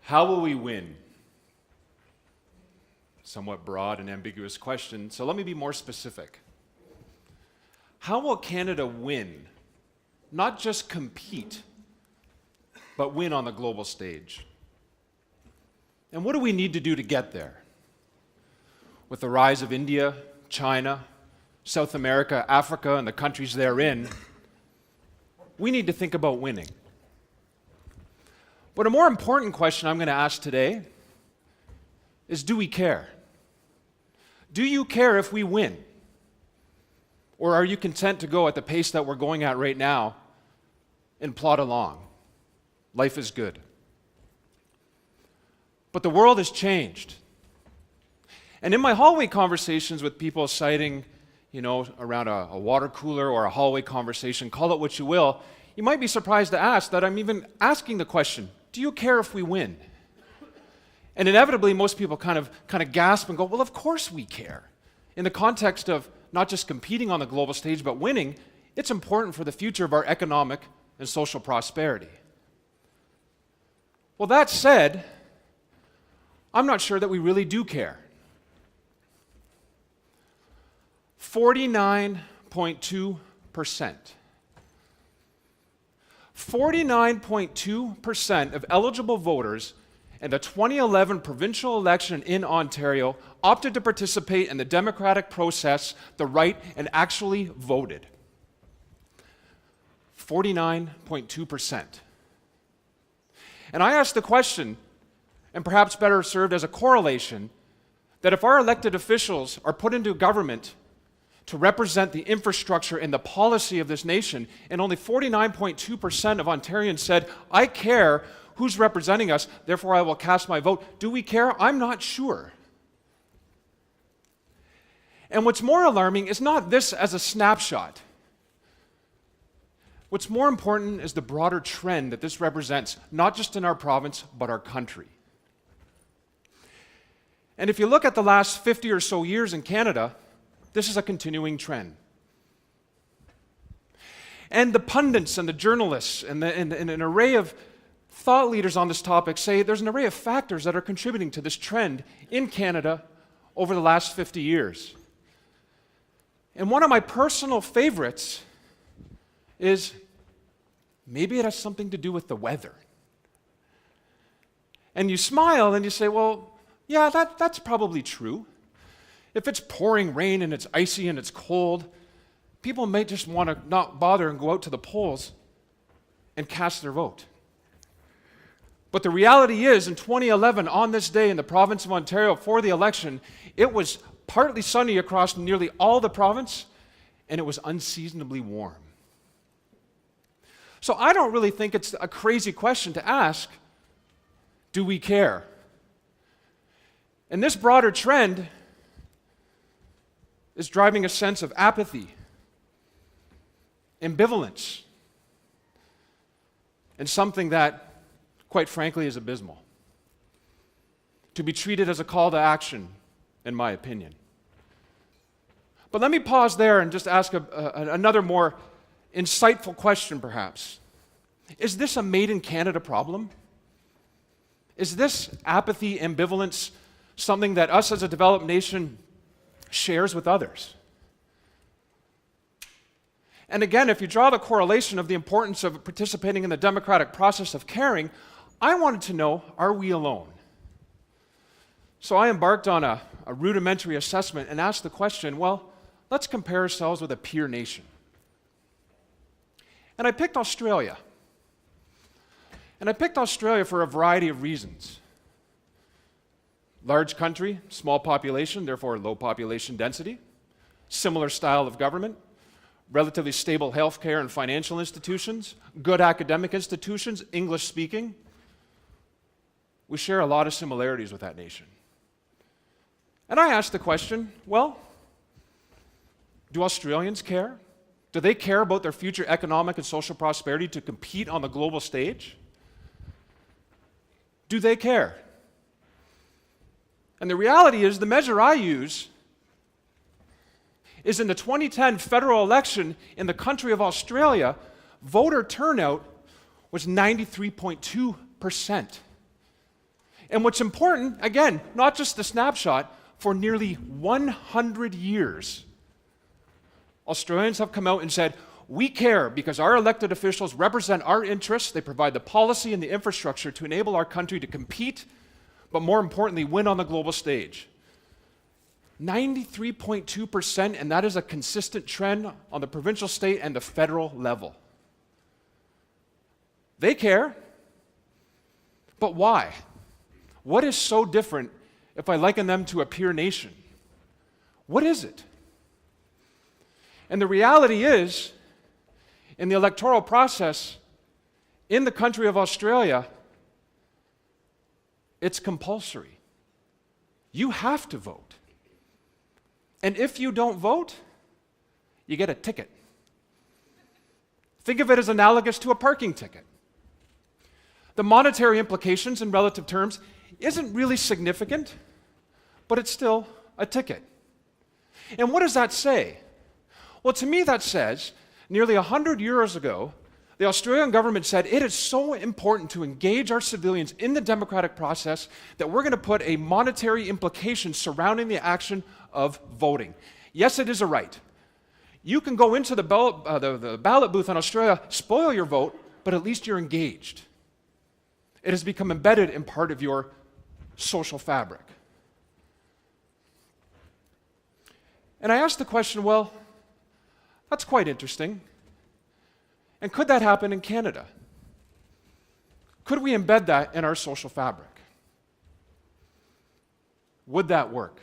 How will we win? Somewhat broad and ambiguous question, so let me be more specific. How will Canada win? Not just compete, but win on the global stage. And what do we need to do to get there? With the rise of India, China, South America, Africa, and the countries therein, we need to think about winning. But a more important question I'm going to ask today is, do we care? Do you care if we win? Or are you content to go at the pace that we're going at right now and plod along? Life is good. But the world has changed. And in my hallway conversations with people citing, around a water cooler or a hallway conversation, call it what you will, you might be surprised to ask that I'm even asking the question, do you care if we win? And inevitably, most people kind of gasp and go, well, of course we care. In the context of not just competing on the global stage, but winning, it's important for the future of our economic and social prosperity. Well, that said, I'm not sure that we really do care. 49.2%. 49.2% of eligible voters in the 2011 provincial election in Ontario opted to participate in the democratic process, the right, and actually voted. 49.2%. And I ask the question, and perhaps better served as a correlation, that if our elected officials are put into government to represent the infrastructure and the policy of this nation, and only 49.2% of Ontarians said, I care who's representing us, therefore I will cast my vote. Do we care? I'm not sure. And what's more alarming is not this as a snapshot. What's more important is the broader trend that this represents, not just in our province, but our country. And if you look at the last 50 or so years in Canada, this is a continuing trend. And the pundits and the journalists and an array of thought leaders on this topic say there's an array of factors that are contributing to this trend in Canada over the last 50 years. And one of my personal favorites is maybe it has something to do with the weather. And you smile and you say, well, yeah, that's probably true. If it's pouring rain and it's icy and it's cold, people may just want to not bother and go out to the polls and cast their vote. But the reality is, in 2011, on this day in the province of Ontario for the election, it was partly sunny across nearly all the province, and it was unseasonably warm. So I don't really think it's a crazy question to ask, do we care? And this broader trend is driving a sense of apathy, ambivalence, and something that, quite frankly, is abysmal. To be treated as a call to action, in my opinion. But let me pause there and just ask another more insightful question, perhaps. Is this a made-in-Canada problem? Is this apathy, ambivalence, something that us as a developed nation shares with others? And again, if you draw the correlation of the importance of participating in the democratic process of caring, I wanted to know, are we alone? So I embarked on a rudimentary assessment and asked the question, well, let's compare ourselves with a peer nation. And I picked Australia. And I picked Australia for a variety of reasons. Large country, small population, therefore low population density, similar style of government, relatively stable healthcare and financial institutions, good academic institutions, English speaking. We share a lot of similarities with that nation. And I asked the question, well, do Australians care? Do they care about their future economic and social prosperity to compete on the global stage? Do they care? And the reality is, the measure I use is in the 2010 federal election in the country of Australia, voter turnout was 93.2%. And what's important, again, not just the snapshot, for nearly 100 years, Australians have come out and said, we care because our elected officials represent our interests. They provide the policy and the infrastructure to enable our country to compete, but more importantly, win on the global stage. 93.2%, and that is a consistent trend on the provincial, state, and the federal level. They care, but why? What is so different if I liken them to a peer nation? What is it? And the reality is, in the electoral process in the country of Australia, it's compulsory. You have to vote. And if you don't vote, you get a ticket. Think of it as analogous to a parking ticket. The monetary implications in relative terms isn't really significant, but it's still a ticket. And what does that say? Well, to me, that says nearly 100 years ago, the Australian government said it is so important to engage our civilians in the democratic process that we're going to put a monetary implication surrounding the action of voting. Yes, it is a right. You can go into the ballot booth in Australia, spoil your vote, but at least you're engaged. It has become embedded in part of your social fabric. And I asked the question, well, that's quite interesting. And could that happen in Canada? Could we embed that in our social fabric? Would that work?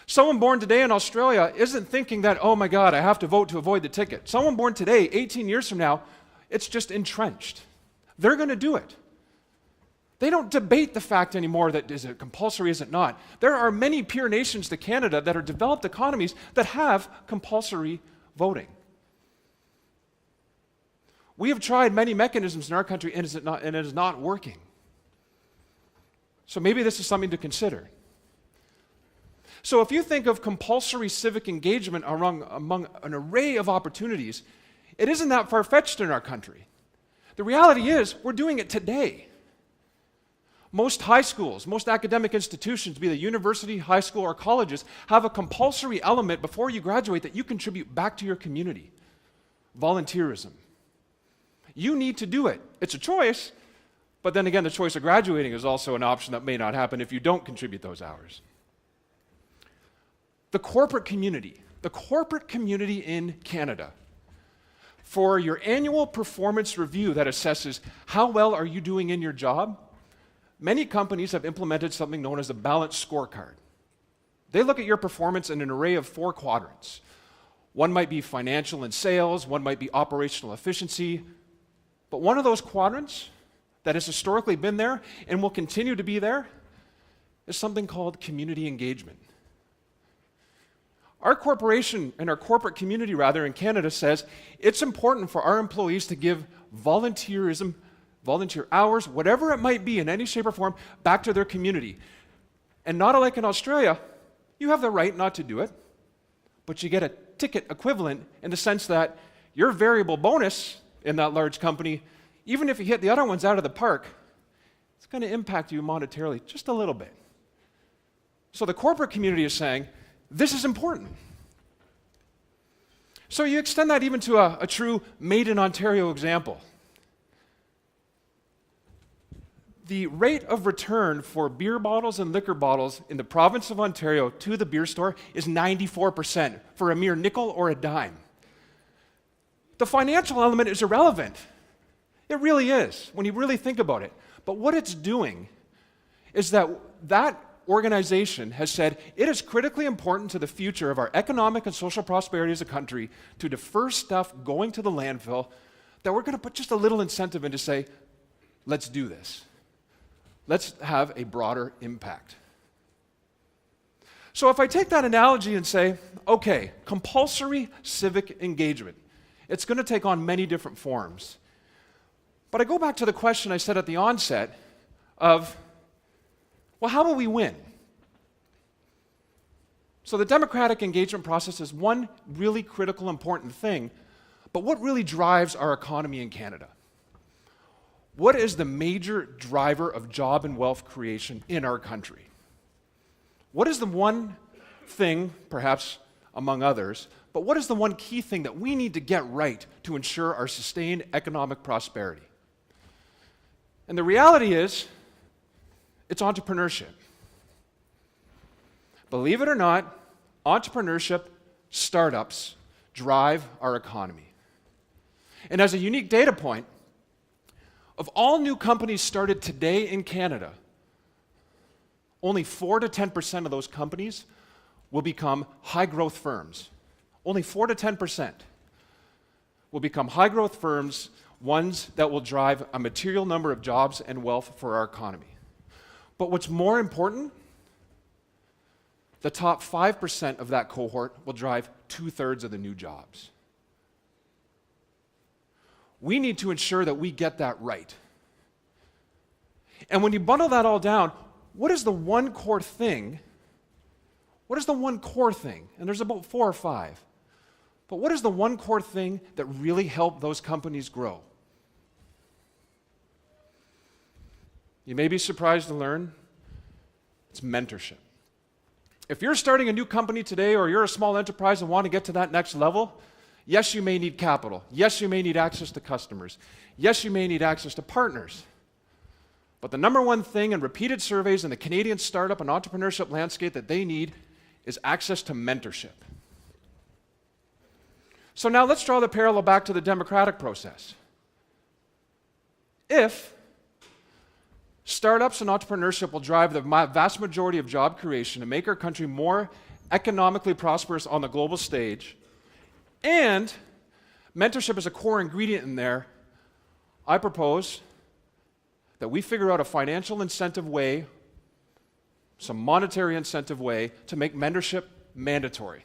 Someone born today in Australia isn't thinking that, oh my God, I have to vote to avoid the ticket. Someone born today, 18 years from now, it's just entrenched. They're going to do it. They don't debate the fact anymore that is it compulsory, is it not. There are many peer nations to Canada that are developed economies that have compulsory voting. We have tried many mechanisms in our country and it is not working. So maybe this is something to consider. So if you think of compulsory civic engagement among an array of opportunities, it isn't that far-fetched in our country. The reality is we're doing it today. Most high schools, most academic institutions, be they university, high school, or colleges, have a compulsory element before you graduate that you contribute back to your community. Volunteerism. You need to do it. It's a choice, but then again, the choice of graduating is also an option that may not happen if you don't contribute those hours. The corporate community in Canada, for your annual performance review that assesses how well are you doing in your job, many companies have implemented something known as a balanced scorecard. They look at your performance in an array of 4 quadrants. One might be financial and sales, one might be operational efficiency, but one of those quadrants that has historically been there and will continue to be there is something called community engagement. Our corporation and our corporate community, in Canada says it's important for our employees to give volunteer hours, whatever it might be in any shape or form, back to their community. And not unlike in Australia, you have the right not to do it, but you get a ticket equivalent in the sense that your variable bonus in that large company, even if you hit the other ones out of the park, it's going to impact you monetarily just a little bit. So the corporate community is saying, this is important. So you extend that even to a true made in Ontario example. The rate of return for beer bottles and liquor bottles in the province of Ontario to the beer store is 94% for a mere nickel or a dime. The financial element is irrelevant. It really is, when you really think about it. But what it's doing is that organization has said it is critically important to the future of our economic and social prosperity as a country to defer stuff going to the landfill that we're going to put just a little incentive in to say, let's do this. Let's have a broader impact. So if I take that analogy and say, okay, compulsory civic engagement, it's going to take on many different forms. But I go back to the question I said at the onset of, well, how will we win? So the democratic engagement process is one really critical, important thing, but what really drives our economy in Canada? What is the major driver of job and wealth creation in our country? What is the one thing, perhaps among others, but what is the one key thing that we need to get right to ensure our sustained economic prosperity? And the reality is, it's entrepreneurship. Believe it or not, entrepreneurship, startups drive our economy. And as a unique data point, of all new companies started today in Canada, only 4 to 10% of those companies will become high-growth firms. Only 4 to 10% will become high-growth firms, ones that will drive a material number of jobs and wealth for our economy. But what's more important, the top 5% of that cohort will drive 2/3 of the new jobs. We need to ensure that we get that right. And when you bundle that all down, what is the one core thing? What is the one core thing? And there's about 4 or 5. But what is the one core thing that really helped those companies grow? You may be surprised to learn it's mentorship. If you're starting a new company today or you're a small enterprise and want to get to that next level, yes, you may need capital. Yes, you may need access to customers. Yes, you may need access to partners. But the number one thing in repeated surveys in the Canadian startup and entrepreneurship landscape that they need is access to mentorship. So now let's draw the parallel back to the democratic process. If startups and entrepreneurship will drive the vast majority of job creation and make our country more economically prosperous on the global stage, and mentorship is a core ingredient in there, I propose that we figure out a financial incentive way, some monetary incentive way, to make mentorship mandatory.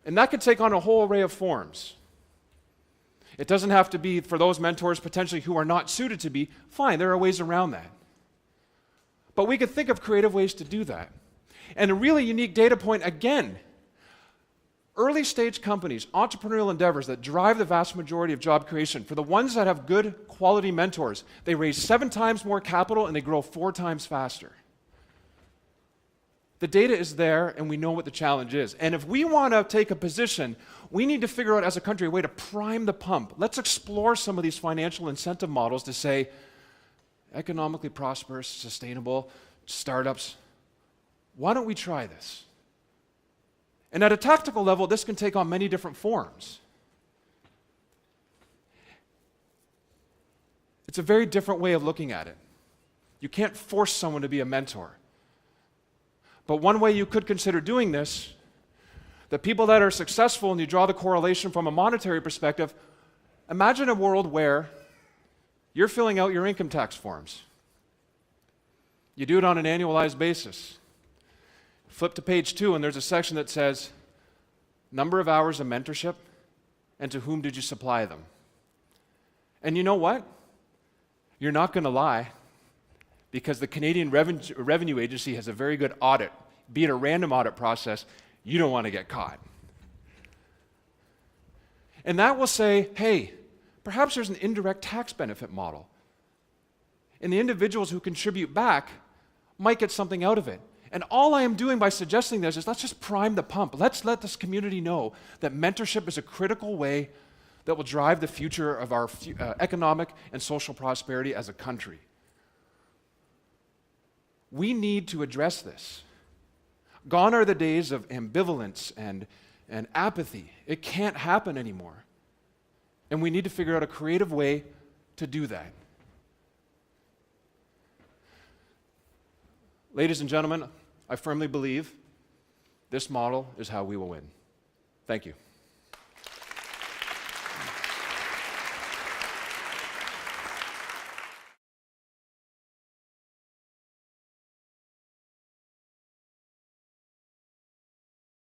And that could take on a whole array of forms. It doesn't have to be for those mentors potentially who are not suited to be. Fine, there are ways around that. But we could think of creative ways to do that. And a really unique data point, again, early stage companies, entrepreneurial endeavors that drive the vast majority of job creation, for the ones that have good quality mentors, they raise 7 times more capital and they grow 4 times faster. The data is there and we know what the challenge is. And if we want to take a position, we need to figure out as a country a way to prime the pump. Let's explore some of these financial incentive models to say, economically prosperous, sustainable, startups, why don't we try this? And at a tactical level, this can take on many different forms. It's a very different way of looking at it. You can't force someone to be a mentor. But one way you could consider doing this, the people that are successful, and you draw the correlation from a monetary perspective, imagine a world where you're filling out your income tax forms. You do it on an annualized basis. Flip to page 2, and there's a section that says, number of hours of mentorship, and to whom did you supply them? And you know what? You're not going to lie, because the Canadian Revenue Agency has a very good audit, be it a random audit process. You don't want to get caught. And that will say, hey, perhaps there's an indirect tax benefit model. And the individuals who contribute back might get something out of it. And all I am doing by suggesting this is let's just prime the pump. Let's let this community know that mentorship is a critical way that will drive the future of our economic and social prosperity as a country. We need to address this. Gone are the days of ambivalence and apathy. It can't happen anymore. And we need to figure out a creative way to do that. Ladies and gentlemen, I firmly believe this model is how we will win. Thank you.